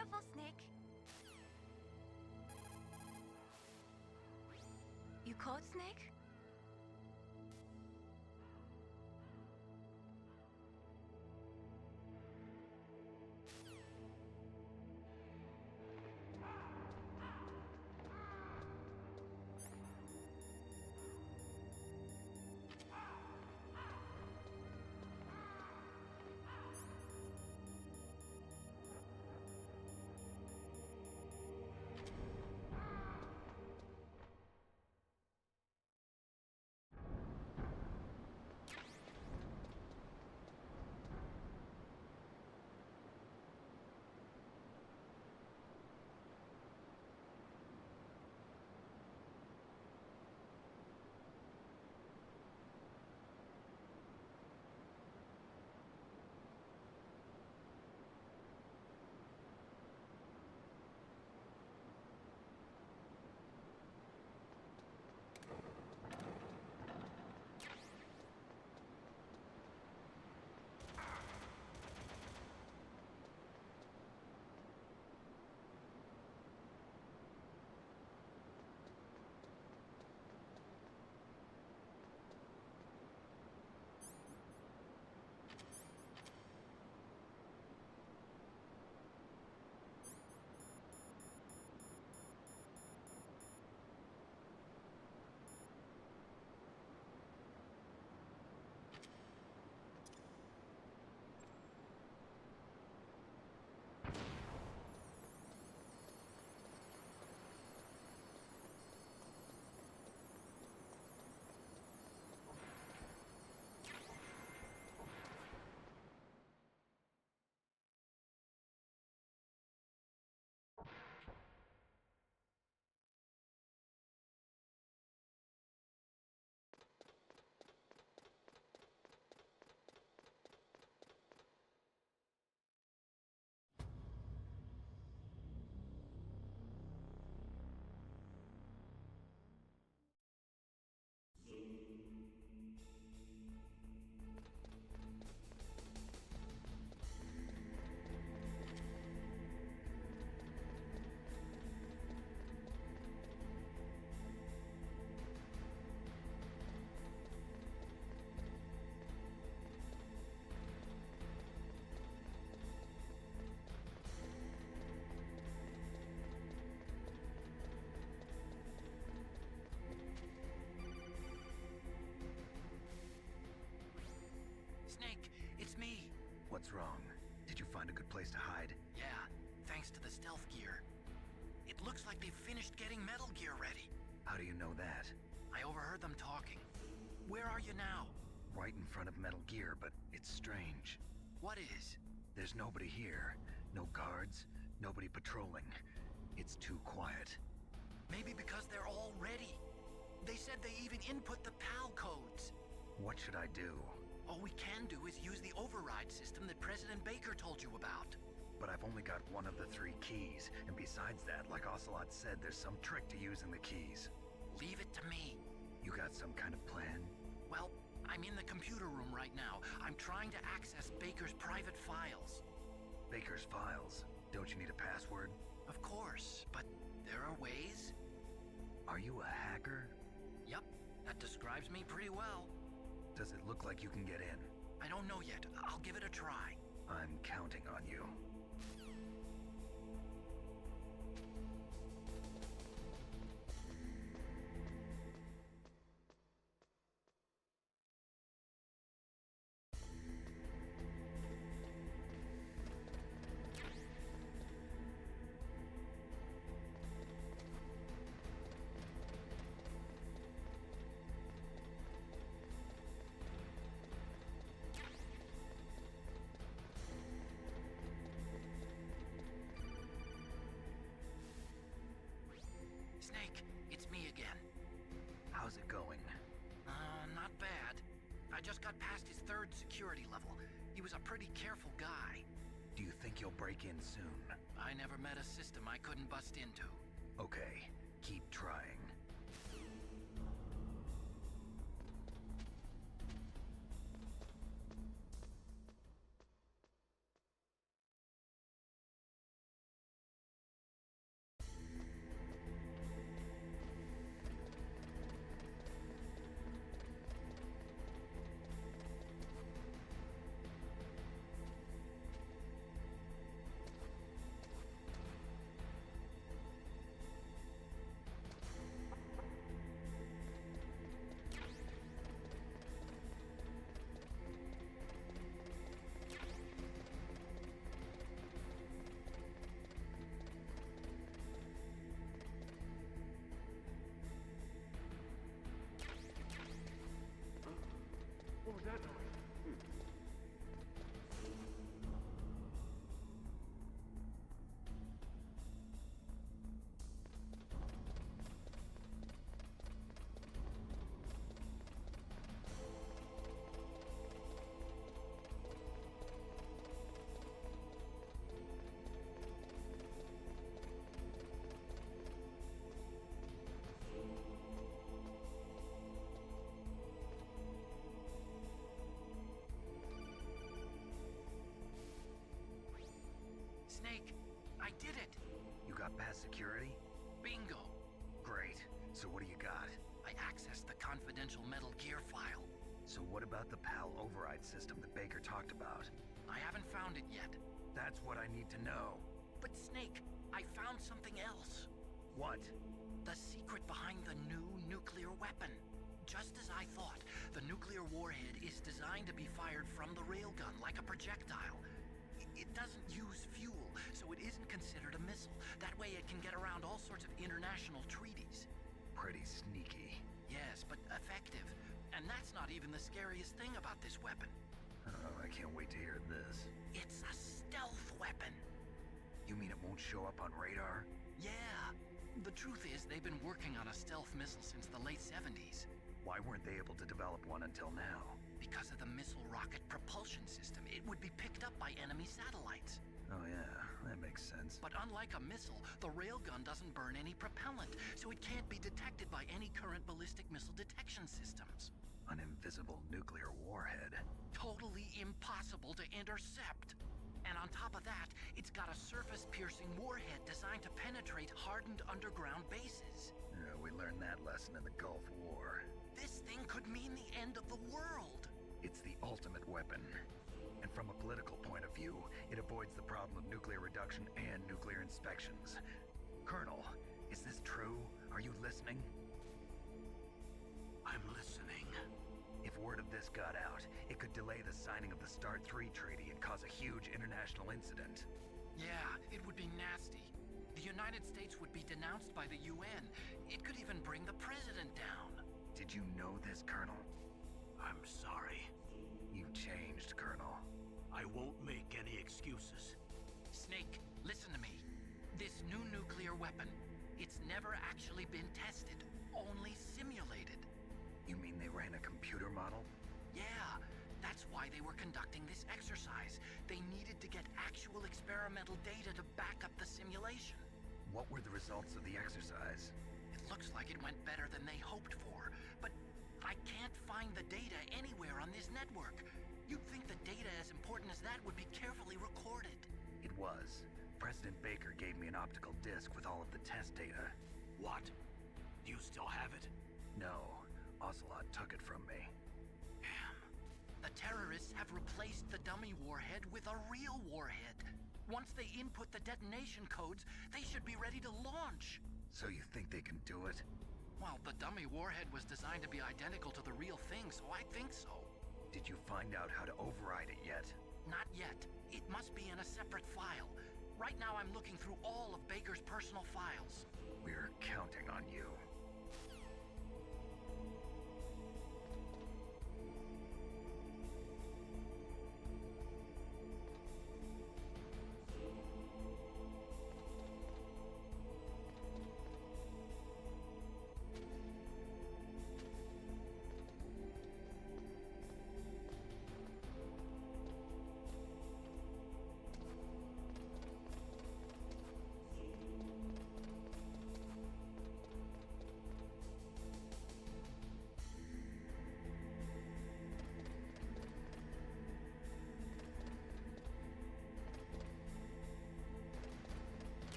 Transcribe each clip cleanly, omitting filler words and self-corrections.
careful, Snake. You caught Snake? Snake, it's me. What's wrong? Did you find a good place to hide? Yeah, thanks to the stealth gear. It looks like they've finished getting Metal Gear ready. How do you know that? I overheard them talking. Where are you now? Right in front of Metal Gear, but it's strange. What is? There's nobody here. No guards, nobody patrolling. It's too quiet. Maybe because they're all ready. They said they even input the PAL codes. What should I do? All we can do is use the override system that President Baker told you about. But I've only got one of the 3 keys, and besides that, like Ocelot said, there's some trick to using the keys. Leave it to me. You got some kind of plan? Well, I'm in the computer room right now. I'm trying to access Baker's private files. Baker's files? Don't you need a password? Of course, but there are ways. Are you a hacker? Yep, that describes me pretty well. Does it look like you can get in? I don't know yet. I'll give it a try. I'm counting on you. Snake, it's me again. How's it going? Not bad. I just got past his 3rd security level. He was a pretty careful guy. Do you think you'll break in soon? I never met a system I couldn't bust into. Okay, keep trying. did it! You got past security? Bingo! Great. So what do you got? I accessed the confidential Metal Gear file. So what about the PAL override system that Baker talked about? I haven't found it yet. That's what I need to know. But Snake, I found something else. What? The secret behind the new nuclear weapon. Just as I thought, the nuclear warhead is designed to be fired from the railgun like a projectile. It doesn't use fuel, so it isn't considered a missile. That way it can get around all sorts of international treaties. Pretty sneaky. Yes, but effective. And that's not even the scariest thing about this weapon. Oh, I can't wait to hear this. It's a stealth weapon. You mean it won't show up on radar? Yeah. The truth is, they've been working on a stealth missile since the late 70s. Why weren't they able to develop one until now? Because of the missile rocket propulsion system, it would be picked up by enemy satellites. Oh yeah, that makes sense. But unlike a missile, the railgun doesn't burn any propellant, so it can't be detected by any current ballistic missile detection systems. An invisible nuclear warhead. Totally impossible to intercept. And on top of that, it's got a surface-piercing warhead designed to penetrate hardened underground bases. Yeah, we learned that lesson in the Gulf War. This thing could mean the end of the world. It's the ultimate weapon. And from a political point of view, it avoids the problem of nuclear reduction and nuclear inspections. Colonel, is this true? Are you listening? I'm listening. If word of this got out, it could delay the signing of the START 3 treaty and cause a huge international incident. Yeah, it would be nasty. The United States would be denounced by the UN. It could even bring the president down. Did you know this, Colonel? I'm sorry. You've changed, Colonel. I won't make any excuses. Snake, listen to me. This new nuclear weapon, it's never actually been tested, only simulated. You mean they ran a computer model? Yeah, that's why they were conducting this exercise. They needed to get actual experimental data to back up the simulation. What were the results of the exercise? It looks like it went better than they hoped for, but I can't find the data anywhere on this network. You'd think the data as important as that would be carefully recorded. It was. President Baker gave me an optical disc with all of the test data. What? Do you still have it? No. Ocelot took it from me. Damn. The terrorists have replaced the dummy warhead with a real warhead. Once they input the detonation codes, they should be ready to launch. So you think they can do it? Well, the dummy warhead was designed to be identical to the real thing, so I think so. Did you find out how to override it yet? Not yet. It must be in a separate file. Right now I'm looking through all of Baker's personal files. We're counting on you.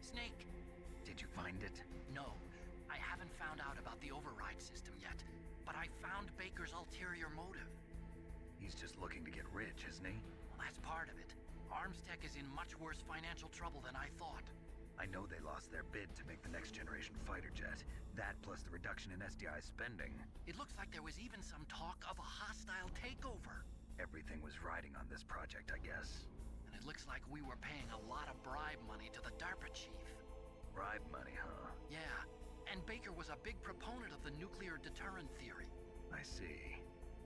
Snake! Did you find it? No, I haven't found out about the override system yet, but I found Baker's ulterior motive. He's just looking to get rich, isn't he? Well, that's part of it. Armstech is in much worse financial trouble than I thought. I know they lost their bid to make the next generation fighter jet. That plus the reduction in SDI spending. It looks like there was even some talk of a hostile takeover. Everything was riding on this project, I guess. And it looks like we were paying a lot of bribe money to the DARPA chief. Bribe money, huh? Yeah, and Baker was a big proponent of the nuclear deterrent theory. I see.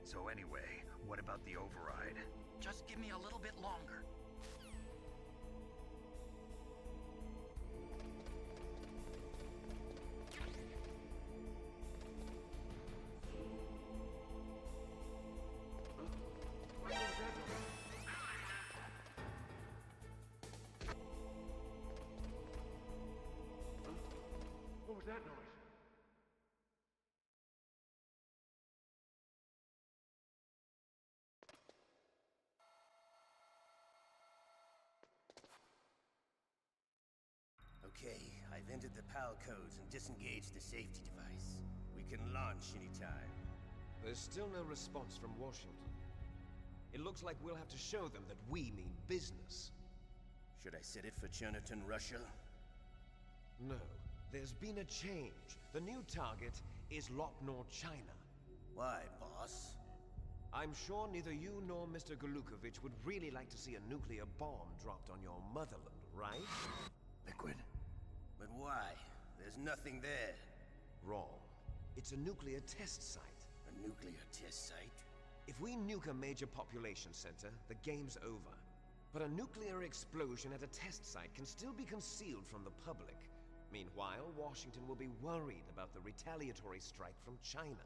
So anyway, what about the override? Just give me a little bit longer. I've entered the PAL codes and disengaged the safety device. We can launch anytime. There's still no response from Washington. It looks like we'll have to show them that we mean business. Should I set it for Cherniton, Russia? No. There's been a change. The new target is Locknor, China. Why, boss? I'm sure neither you nor Mr. Golukovich would really like to see a nuclear bomb dropped on your motherland, right? Liquid. But why? There's nothing there. Wrong. It's a nuclear test site. A nuclear test site? If we nuke a major population center, the game's over. But a nuclear explosion at a test site can still be concealed from the public. Meanwhile, Washington will be worried about the retaliatory strike from China.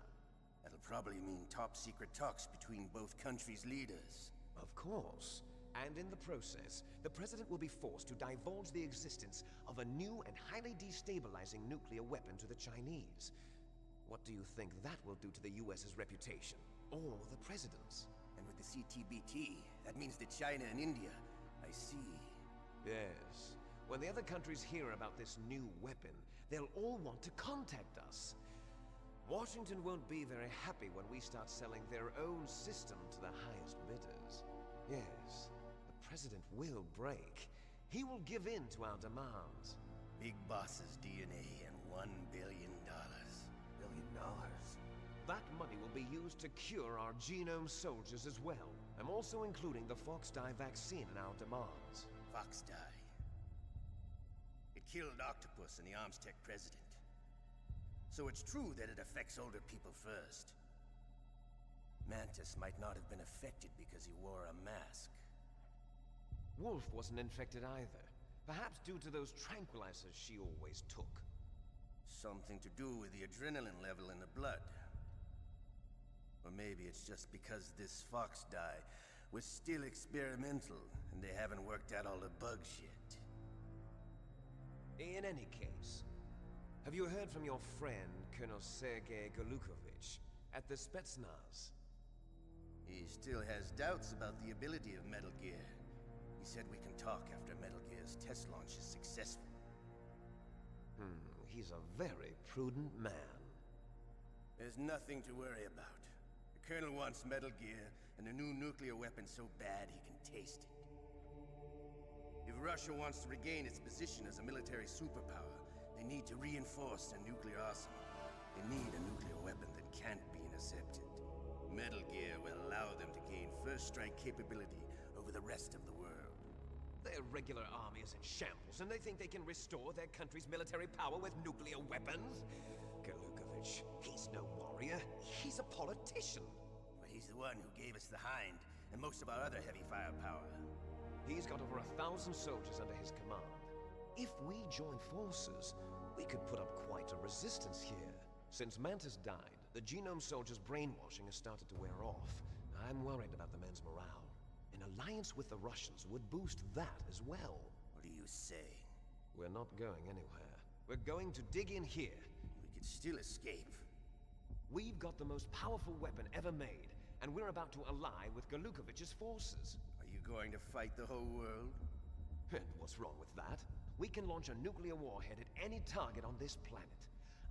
That'll probably mean top-secret talks between both countries' leaders. Of course. And in the process, the President will be forced to divulge the existence of a new and highly destabilizing nuclear weapon to the Chinese. What do you think that will do to the US's reputation? Or the President's? And with the CTBT, that means that China and India... I see. Yes. When the other countries hear about this new weapon, they'll all want to contact us. Washington won't be very happy when we start selling their own system to the highest bidders. Yes, the President will break. He will give in to our demands. Big Boss's DNA and $1 billion. $1 billion. That money will be used to cure our genome soldiers as well. I'm also including the Fox-Die vaccine in our demands. Fox-Die. It killed Octopus and the Armstech president. So it's true that it affects older people first. Mantis might not have been affected because he wore a mask. Wolf wasn't infected either. Perhaps due to those tranquilizers she always took. Something to do with the adrenaline level in the blood. Or maybe it's just because this Fox-Die was still experimental and they haven't worked out all the bugs yet. In any case, have you heard from your friend, Colonel Sergei Golukovich, at the Spetsnaz? He still has doubts about the ability of Metal Gear. He said we can talk after Metal Gear's test launch is successful. He's a very prudent man. There's nothing to worry about. The Colonel wants Metal Gear and a new nuclear weapon so bad he can taste it. If Russia wants to regain its position as a military superpower, they need to reinforce their nuclear arsenal. They need a nuclear weapon that can't be intercepted. Metal Gear will allow them to gain first strike capability over the rest of the world. Their regular army is in shambles, and they think they can restore their country's military power with nuclear weapons? Golukovich, he's no warrior. He's a politician. But he's the one who gave us the Hind and most of our other heavy firepower. He's got over 1,000 soldiers under his command. If we join forces, we could put up quite a resistance here. Since Mantis died, the genome soldiers' brainwashing has started to wear off. I'm worried about the men's morale. An alliance with the Russians would boost that as well. What are you saying? We're not going anywhere. We're going to dig in here. We could still escape. We've got the most powerful weapon ever made, and we're about to ally with Golukovich's forces. Are you going to fight the whole world? And what's wrong with that? We can launch a nuclear warhead at any target on this planet.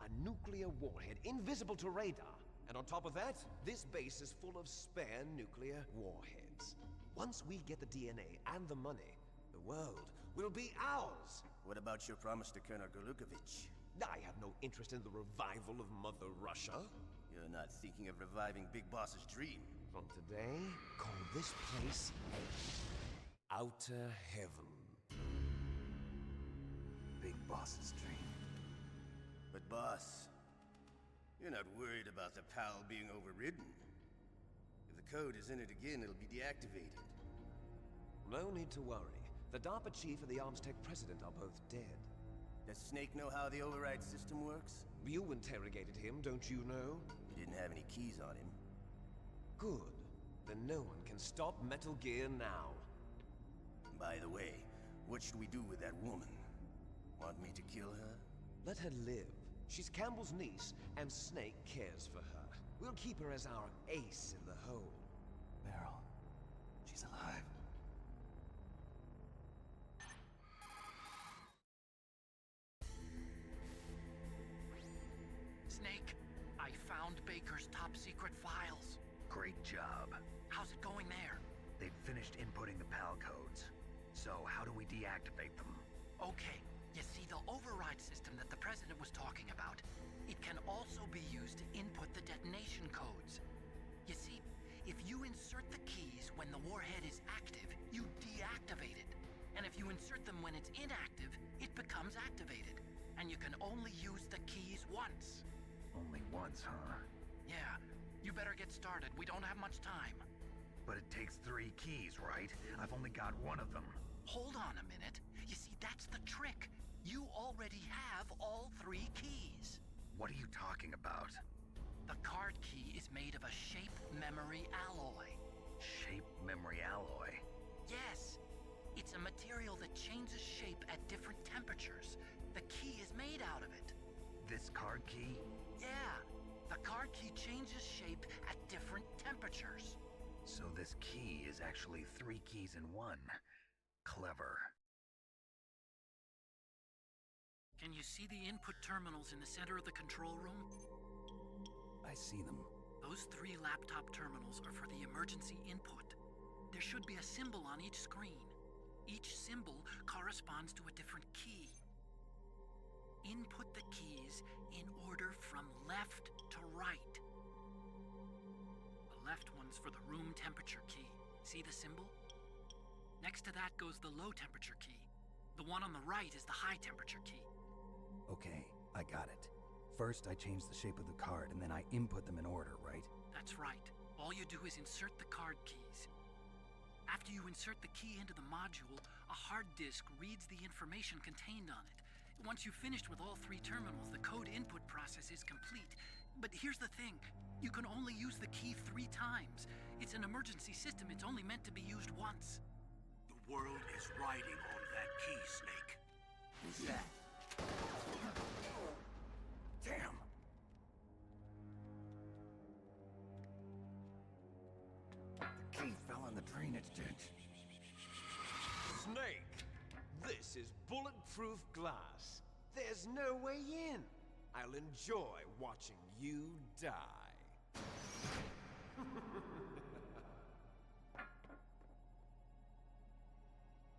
A nuclear warhead invisible to radar. And on top of that, this base is full of spare nuclear warheads. Once we get the DNA and the money, the world will be ours! What about your promise to Colonel Golukovich? I have no interest in the revival of Mother Russia. You're not thinking of reviving Big Boss's dream. From today, call this place Outer Heaven. Big Boss's dream. But boss, you're not worried about the PAL being overridden. If the code is in it again, it'll be deactivated. No need to worry. The DARPA chief and the Armstech president are both dead. Does Snake know how the override system works? You interrogated him, don't you know? He didn't have any keys on him. Good. Then no one can stop Metal Gear now. By the way, what should we do with that woman? Want me to kill her? Let her live. She's Campbell's niece, and Snake cares for her. We'll keep her as our ace in the hole. Meryl. She's alive. Baker's top-secret files. Great job. How's it going there? They've finished inputting the PAL codes. So how do we deactivate them? Okay, you see, the override system that the President was talking about, it can also be used to input the detonation codes. You see, if you insert the keys when the warhead is active, you deactivate it. And if you insert them when it's inactive, it becomes activated. And you can only use the keys once. Only once, huh? Yeah, you better get started. We don't have much time. But it takes 3 keys, right? I've only got one of them. Hold on a minute. You see, that's the trick. You already have all 3 keys. What are you talking about? The card key is made of a shape memory alloy. Shape memory alloy? Yes. It's a material that changes shape at different temperatures. The key is made out of it. This card key? Yeah. The card key changes shape at different temperatures. So this key is actually 3 keys in one. Clever. Can you see the input terminals in the center of the control room? I see them. Those 3 laptop terminals are for the emergency input. There should be a symbol on each screen. Each symbol corresponds to a different key. Input the keys in order from left to right. The left one's for the room temperature key. See the symbol? Next to that goes the low temperature key. The one on the right is the high temperature key. Okay, I got it. First, I change the shape of the card, and then I input them in order, right? That's right. All you do is insert the card keys. After you insert the key into the module, a hard disk reads the information contained on it. Once you've finished with all 3 terminals, the code input process is complete. But here's the thing. You can only use the key 3 times. It's an emergency system. It's only meant to be used once. The world is riding on that key, Snake. Who's that? Damn! The key fell in the drainage ditch. Snake! This is bulletproof glass. There's no way in. I'll enjoy watching you die.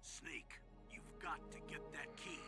Snake, you've got to get that key.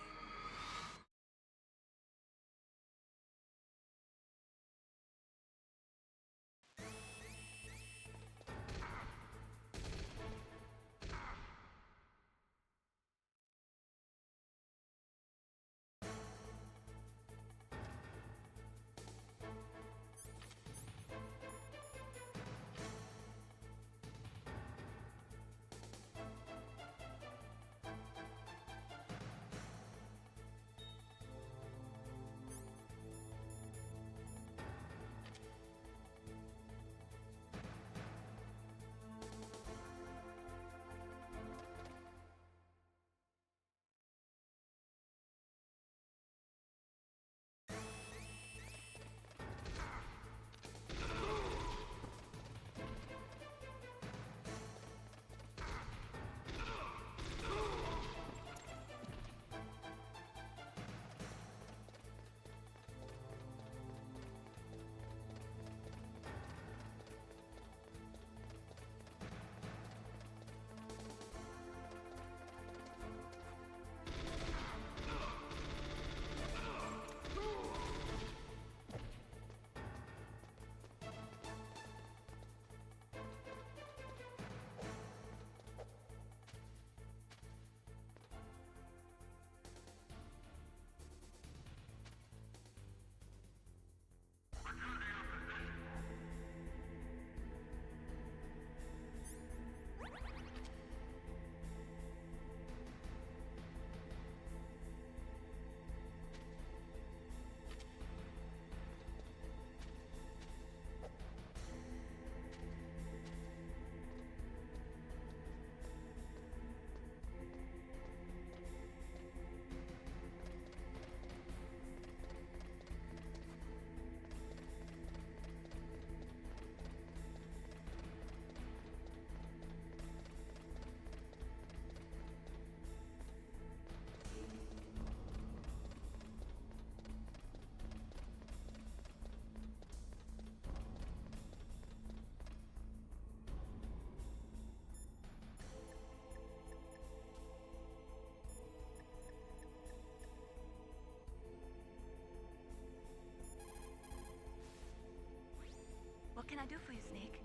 What can I do for you, Snake?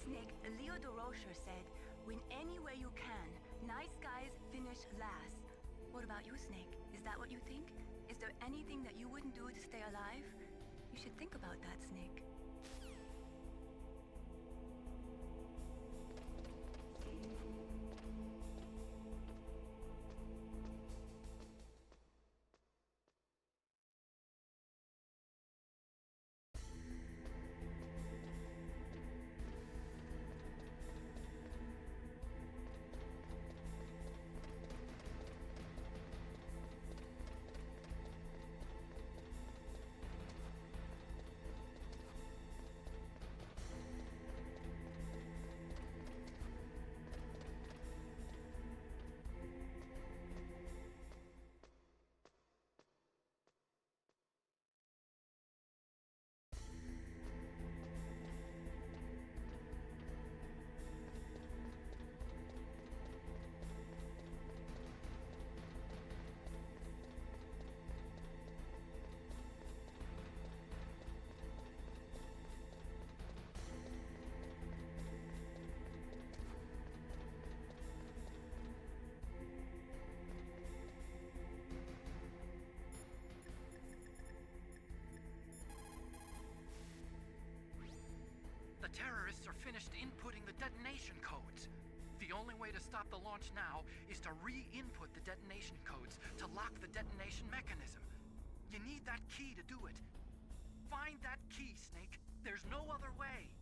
Snake, Leo DeRocher said, win any way you can. Nice guys finish last. What about you, Snake? Is that what you think? Is there anything that you wouldn't do to stay alive? You should think about that, Snake. The terrorists are finished inputting the detonation codes. The only way to stop the launch now is to re-input the detonation codes to lock the detonation mechanism. You need that key to do it. Find that key, Snake. There's no other way.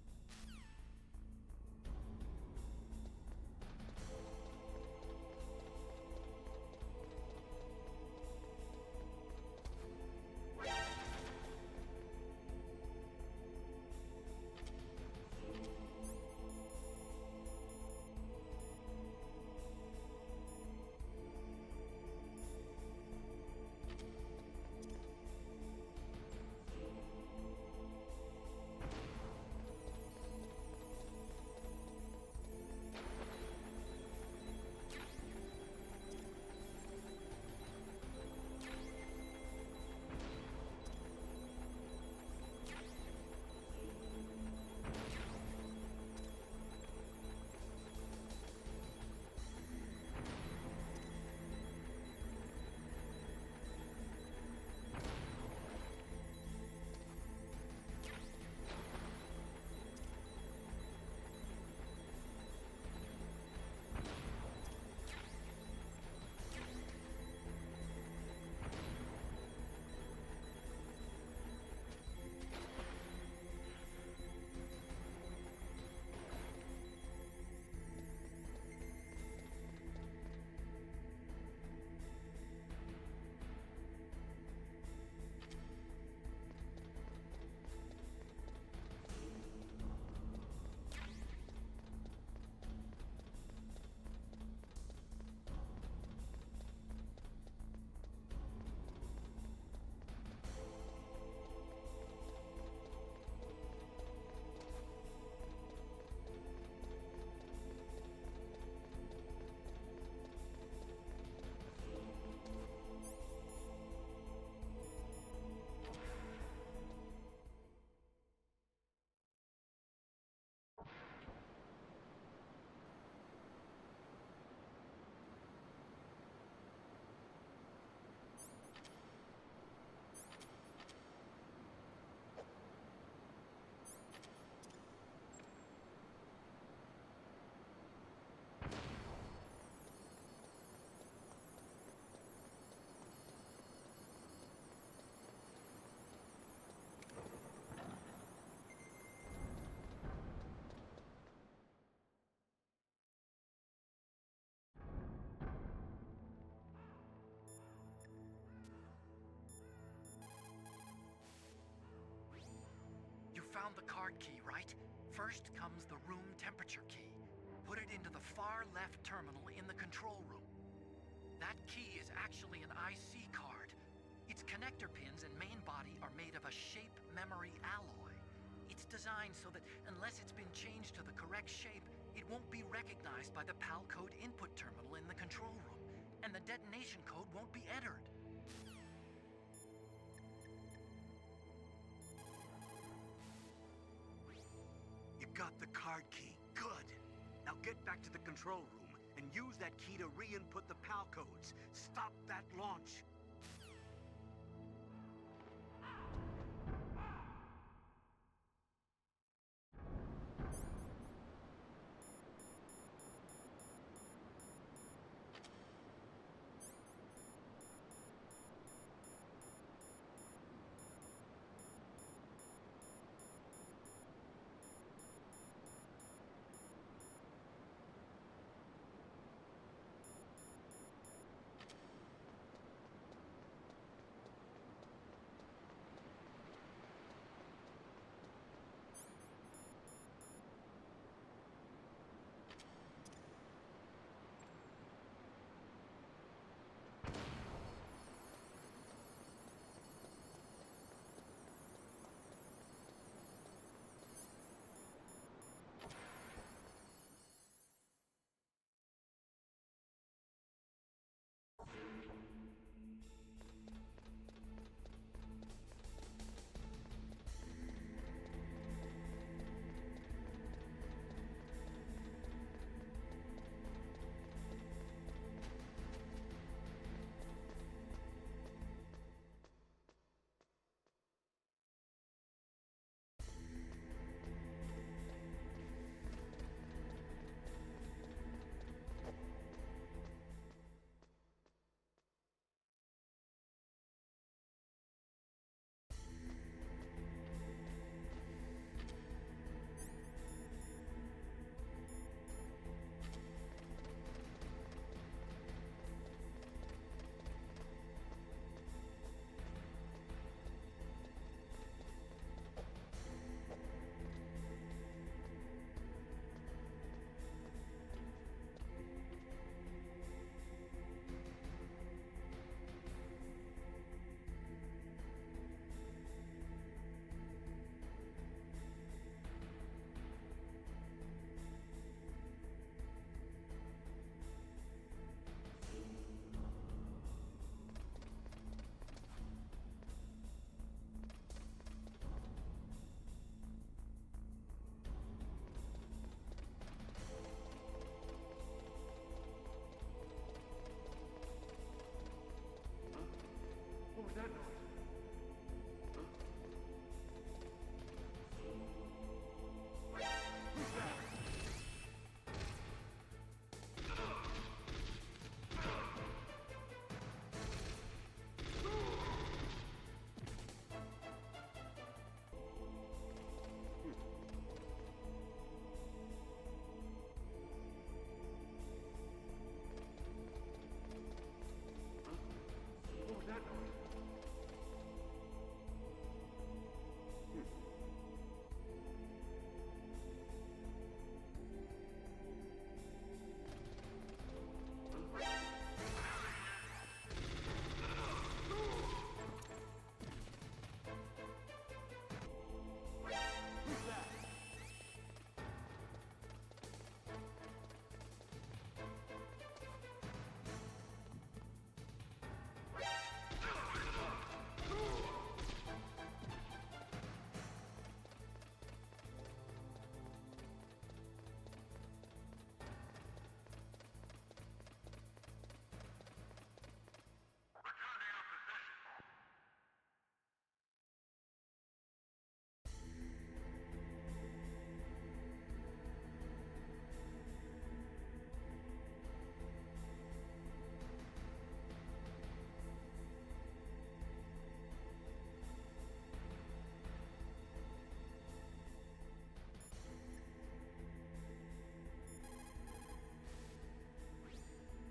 Found the card key, right? First comes the room temperature key. Put it into the far left terminal in the control room. That key is actually an IC card. Its connector pins and main body are made of a shape memory alloy. It's designed so that unless it's been changed to the correct shape, It won't be recognized by the PAL code input terminal in the control room, and the detonation code won't be entered. You got the card key. Good. Now get back to the control room and use that key to re-input the PAL codes. Stop that launch.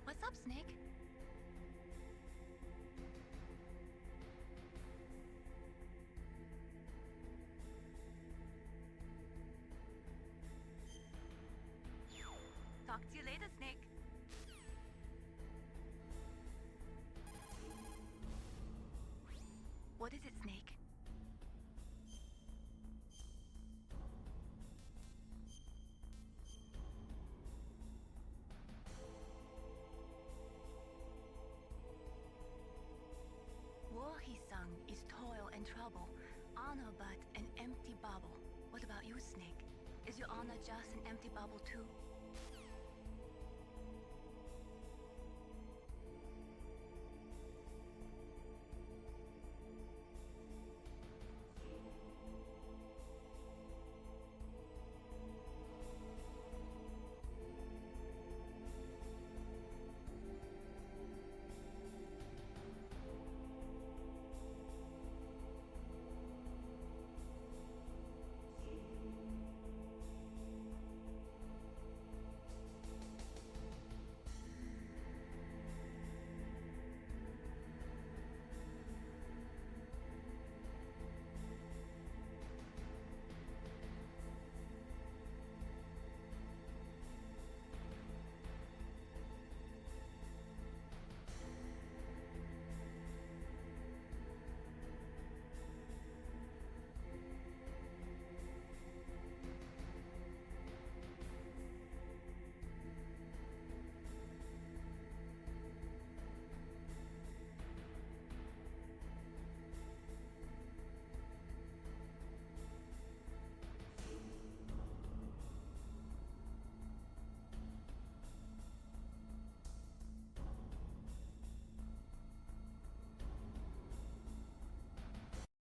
What's up, Snake? Talk to you later, Snake. What is it, Snake? bubble. Honor but an empty bubble. What about you, Snake? Is your honor just an empty bubble too?